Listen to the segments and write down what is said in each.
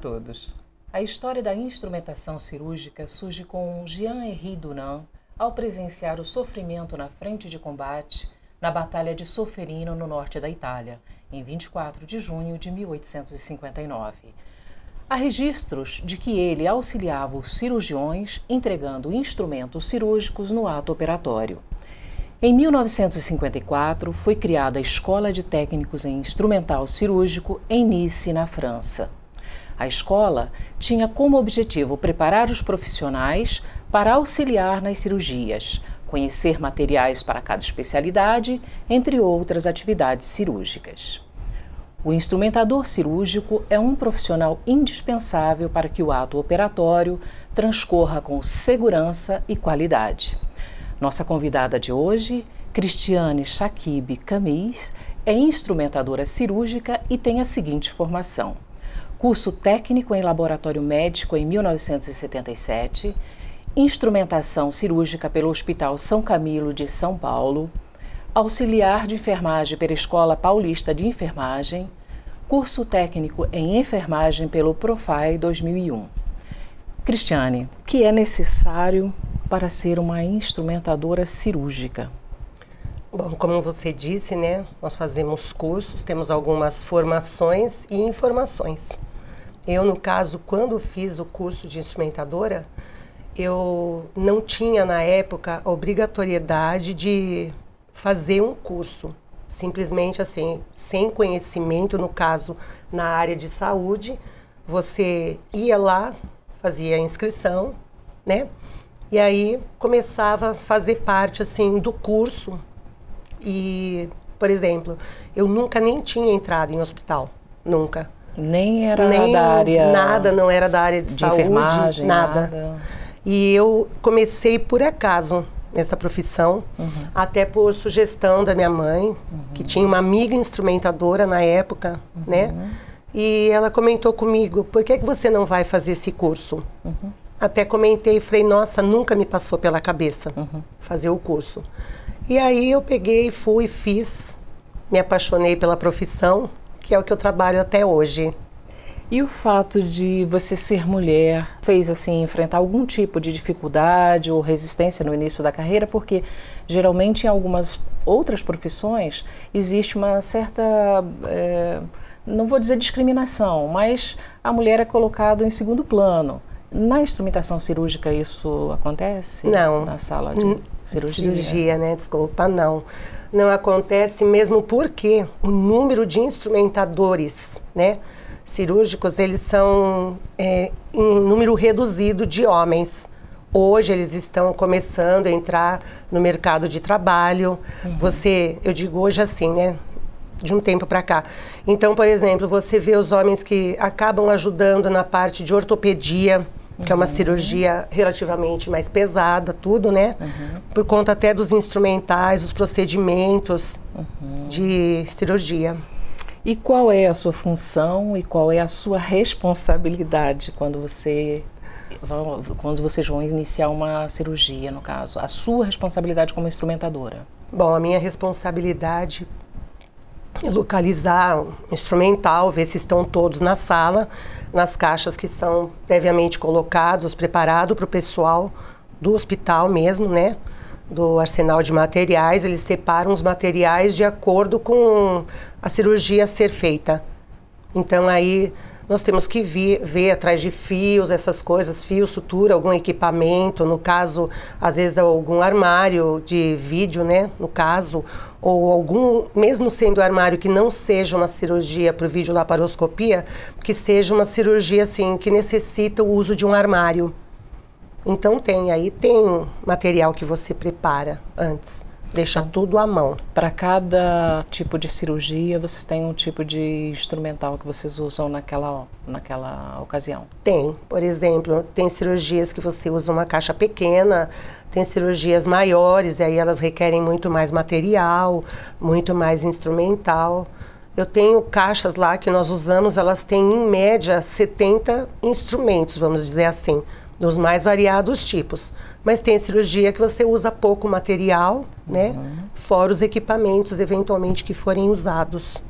todos. A história da instrumentação cirúrgica surge com Jean-Henri Dunant ao presenciar o sofrimento na frente de combate na Batalha de Solferino, no norte da Itália, em 24 de junho de 1859. Há registros de que ele auxiliava os cirurgiões entregando instrumentos cirúrgicos no ato operatório. Em 1954, foi criada a Escola de Técnicos em Instrumental Cirúrgico em Nice, na França. A escola tinha como objetivo preparar os profissionais para auxiliar nas cirurgias, conhecer materiais para cada especialidade, entre outras atividades cirúrgicas. O instrumentador cirúrgico é um profissional indispensável para que o ato operatório transcorra com segurança e qualidade. Nossa convidada de hoje, Cristiane Chakib Camis, é instrumentadora cirúrgica e tem a seguinte formação: curso técnico em laboratório médico em 1977, instrumentação cirúrgica pelo Hospital São Camilo de São Paulo, auxiliar de enfermagem pela Escola Paulista de Enfermagem, curso técnico em enfermagem pelo Profai 2001. Cristiane, o que é necessário para ser uma instrumentadora cirúrgica? Bom, como você disse, né, nós fazemos cursos, temos algumas formações e informações. Eu, no caso, quando fiz o curso de instrumentadora, eu não tinha, na época, a obrigatoriedade de fazer um curso. Simplesmente assim, sem conhecimento, no caso, na área de saúde, você ia lá, fazia a inscrição, né? E aí começava a fazer parte, assim, do curso. E, por exemplo, eu nunca nem tinha entrado em hospital, nunca. Nem era da área... Nada, não era da área de saúde, enfermagem, nada. E eu comecei por acaso nessa profissão, até por sugestão da minha mãe, que tinha uma amiga instrumentadora na época, né? E ela comentou comigo, por que você não vai fazer esse curso? Até comentei e falei, nossa, nunca me passou pela cabeça fazer o curso. E aí eu peguei, fui, fiz, me apaixonei pela profissão, que é o que eu trabalho até hoje. E o fato de você ser mulher fez assim enfrentar algum tipo de dificuldade ou resistência no início da carreira? Porque geralmente em algumas outras profissões existe uma certa, não vou dizer discriminação, mas a mulher é colocada em segundo plano. Na instrumentação cirúrgica isso acontece? Não. Na sala de cirurgia? Cirurgia, né? Desculpa, não. Não acontece mesmo porque o número de instrumentadores, né, cirúrgicos, eles são em número reduzido de homens. Hoje eles estão começando a entrar no mercado de trabalho. Eu digo hoje assim, né, de um tempo para cá. Então, por exemplo, você vê os homens que acabam ajudando na parte de ortopedia, que é uma cirurgia relativamente mais pesada, tudo, né? Por conta até dos instrumentais, os procedimentos de cirurgia. E qual é a sua função e qual é a sua responsabilidade quando vocês vão iniciar uma cirurgia, no caso? A sua responsabilidade como instrumentadora? Bom, a minha responsabilidade é localizar o instrumental, ver se estão todos na sala, nas caixas que são previamente colocados, preparado para o pessoal do hospital mesmo, né? Do arsenal de materiais. Eles separam os materiais de acordo com a cirurgia a ser feita. Então aí nós temos que ver atrás de fios, essas coisas, fio, sutura, algum equipamento, no caso, às vezes algum armário de vídeo, né, no caso, ou algum, mesmo sendo armário que não seja uma cirurgia para videolaparoscopia, que seja uma cirurgia, assim, que necessita o uso de um armário. Então tem material que você prepara antes. Deixa tudo à mão. Para cada tipo de cirurgia, vocês têm um tipo de instrumental que vocês usam naquela ocasião? Tem. Por exemplo, tem cirurgias que você usa uma caixa pequena, tem cirurgias maiores, e aí elas requerem muito mais material, muito mais instrumental. Eu tenho caixas lá que nós usamos, elas têm em média 70 instrumentos, vamos dizer assim, dos mais variados tipos. Mas tem cirurgia que você usa pouco material, né? Fora os equipamentos, eventualmente, que forem usados.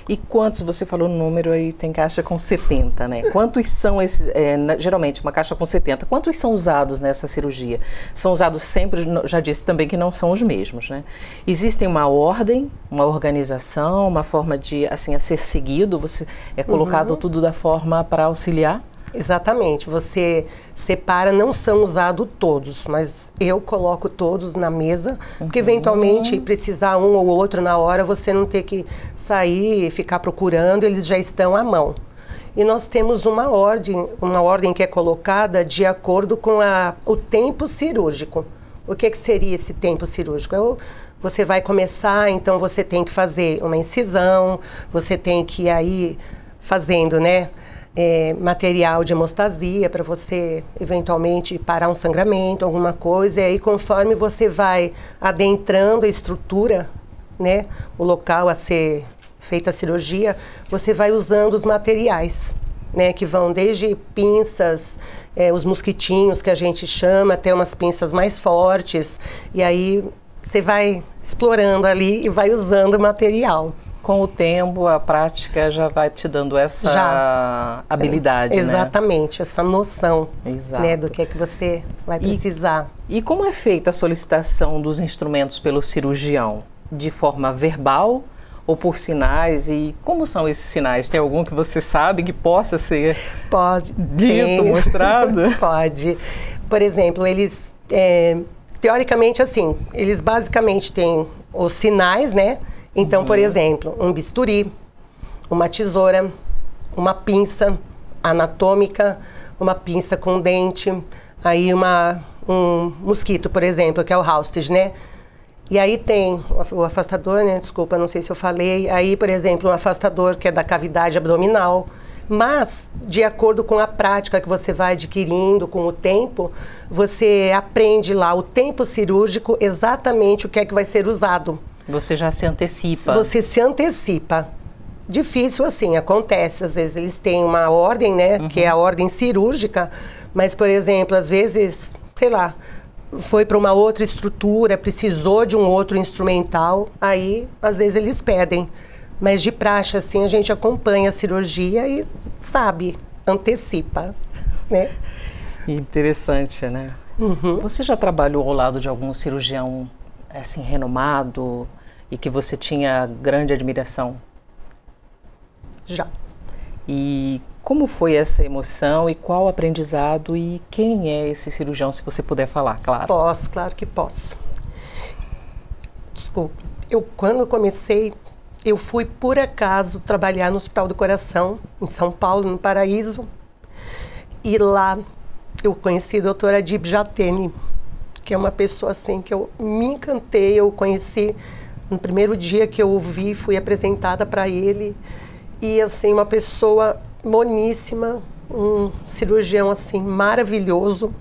E quantos, você falou no número aí, tem caixa com 70, né? Quantos são esses, geralmente uma caixa com 70, quantos são usados nessa cirurgia? São usados sempre, já disse também que não são os mesmos, né? Existem uma ordem, uma organização, uma forma de, assim, a ser seguido? Você é colocado tudo da forma para auxiliar? Exatamente, você separa, não são usados todos, mas eu coloco todos na mesa, porque eventualmente precisar um ou outro na hora, você não ter que sair e ficar procurando, eles já estão à mão. E nós temos uma ordem que é colocada de acordo com o tempo cirúrgico. O que seria esse tempo cirúrgico? Você vai começar, então você tem que fazer uma incisão, você tem que ir aí fazendo, né? Material de hemostasia para você eventualmente parar um sangramento, alguma coisa, e aí conforme você vai adentrando a estrutura, né, o local a ser feita a cirurgia, você vai usando os materiais, né, que vão desde pinças, os mosquitinhos que a gente chama, até umas pinças mais fortes, e aí você vai explorando ali e vai usando o material. Com o tempo, a prática já vai te dando essa habilidade, exatamente, né? Essa noção, exato, né, do que é que você vai precisar. E como é feita a solicitação dos instrumentos pelo cirurgião? De forma verbal ou por sinais? E como são esses sinais? Tem algum que você sabe que possa ser dito, mostrado? Pode. Por exemplo, eles, teoricamente assim, eles basicamente têm os sinais, né? Então, por exemplo, um bisturi, uma tesoura, uma pinça anatômica, uma pinça com dente, aí um mosquito, por exemplo, que é o Haustage, né? E aí tem o afastador, né? Desculpa, não sei se eu falei. Aí, por exemplo, um afastador que é da cavidade abdominal. Mas, de acordo com a prática que você vai adquirindo com o tempo, você aprende lá o tempo cirúrgico, exatamente o que é que vai ser usado. Você já se antecipa. Você se antecipa. Difícil assim, acontece. Às vezes eles têm uma ordem, né? Que é a ordem cirúrgica. Mas, por exemplo, às vezes, sei lá, foi para uma outra estrutura, precisou de um outro instrumental. Aí, às vezes, eles pedem. Mas de praxe, assim, a gente acompanha a cirurgia e sabe, antecipa, né? Interessante, né? Você já trabalhou ao lado de algum cirurgião assim, renomado e que você tinha grande admiração? Já. E como foi essa emoção e qual o aprendizado e quem é esse cirurgião, se você puder falar, claro? Posso, claro que posso. Desculpa. Quando eu comecei, eu fui por acaso trabalhar no Hospital do Coração, em São Paulo, no Paraíso. E lá eu conheci a doutora Adib Jatene, que é uma pessoa assim que eu me encantei, eu conheci no primeiro dia que eu o vi, fui apresentada para ele, e assim, uma pessoa boníssima, um cirurgião assim maravilhoso,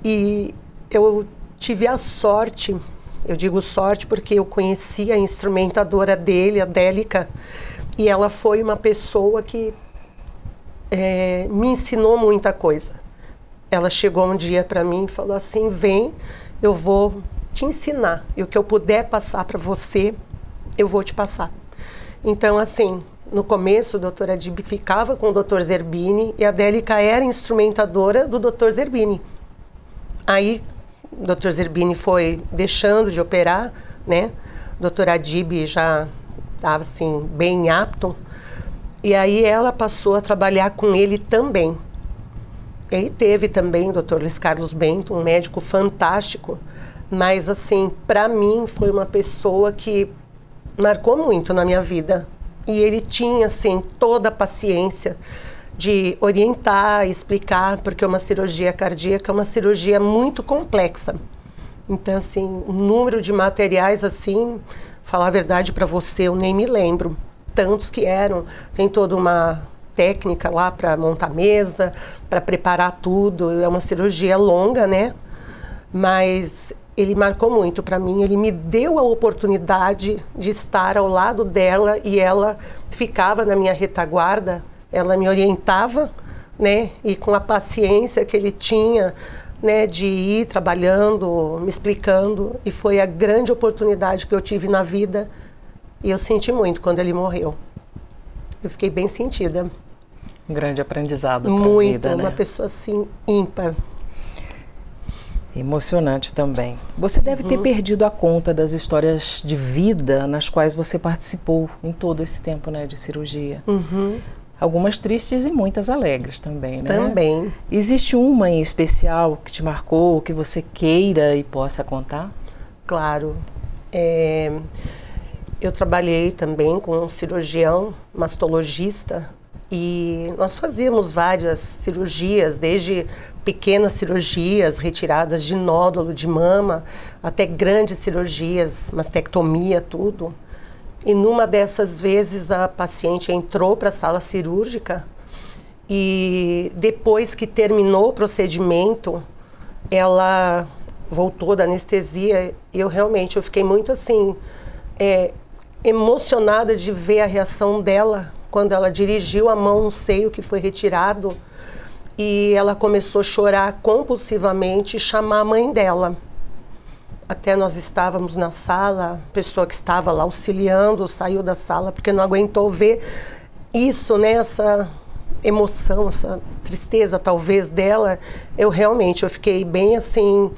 e eu tive a sorte, eu digo sorte porque eu conheci a instrumentadora dele, a Délica, e ela foi uma pessoa que me ensinou muita coisa. Ela chegou um dia para mim e falou assim, vem, eu vou te ensinar. E o que eu puder passar para você, eu vou te passar. Então, assim, no começo, o doutor Adib ficava com o doutor Zerbini e a Délica era instrumentadora do doutor Zerbini. Aí, o doutor Zerbini foi deixando de operar, né? O doutor Adib já estava, assim, bem apto. E aí ela passou a trabalhar com ele também. E aí teve também o Dr. Luiz Carlos Bento, um médico fantástico, mas assim, para mim foi uma pessoa que marcou muito na minha vida. E ele tinha assim toda a paciência de orientar, explicar, porque uma cirurgia cardíaca é uma cirurgia muito complexa. Então assim, o número de materiais assim, falar a verdade para você, eu nem me lembro. Tantos que eram, tem toda uma técnica lá para montar mesa, para preparar tudo, é uma cirurgia longa, né? Mas ele marcou muito para mim, ele me deu a oportunidade de estar ao lado dela e ela ficava na minha retaguarda, ela me orientava, né? E com a paciência que ele tinha, né, de ir trabalhando, me explicando, e foi a grande oportunidade que eu tive na vida E eu senti muito quando ele morreu. Eu fiquei bem sentida. Um grande aprendizado para a Muito, vida, né? Uma pessoa assim, ímpar. Emocionante também. Você deve ter perdido a conta das histórias de vida nas quais você participou em todo esse tempo, né, de cirurgia. Algumas tristes e muitas alegres também, né? Também. Existe uma em especial que te marcou, que você queira e possa contar? Claro. Eu trabalhei também com um cirurgião mastologista e nós fazíamos várias cirurgias, desde pequenas cirurgias, retiradas de nódulo de mama, até grandes cirurgias, mastectomia, tudo. E numa dessas vezes a paciente entrou para a sala cirúrgica e depois que terminou o procedimento, ela voltou da anestesia e eu fiquei muito assim, emocionada de ver a reação dela quando ela dirigiu a mão no seio que foi retirado e ela começou a chorar compulsivamente e chamar a mãe dela. Até nós estávamos na sala, a pessoa que estava lá auxiliando saiu da sala porque não aguentou ver isso, né, essa emoção, essa tristeza talvez dela. Eu fiquei bem assim,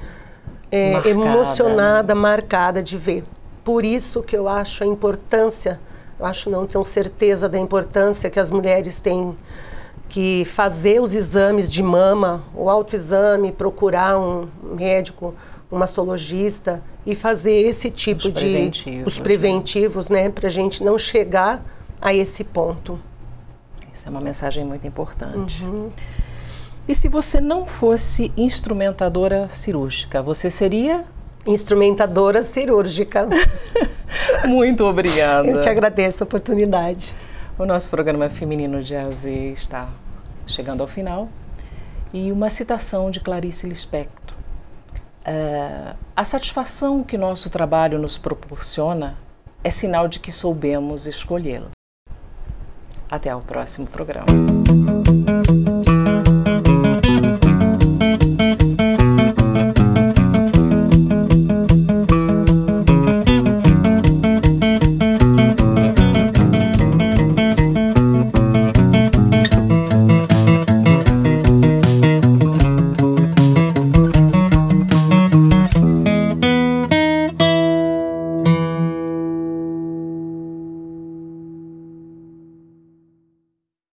Marcada, emocionada, né? marcada de ver. Por isso que eu acho a importância, tenho certeza da importância que as mulheres têm que fazer os exames de mama, o autoexame, procurar um médico, um mastologista e fazer esse tipo os preventivos, né, para a gente não chegar a esse ponto. Essa é uma mensagem muito importante. E se você não fosse instrumentadora cirúrgica, você seria? Instrumentadora cirúrgica. Muito obrigada. Eu te agradeço a oportunidade. O nosso programa Feminino de A a Z está chegando ao final. E uma citação de Clarice Lispector. A satisfação que nosso trabalho nos proporciona é sinal de que soubemos escolhê-lo. Até o próximo programa.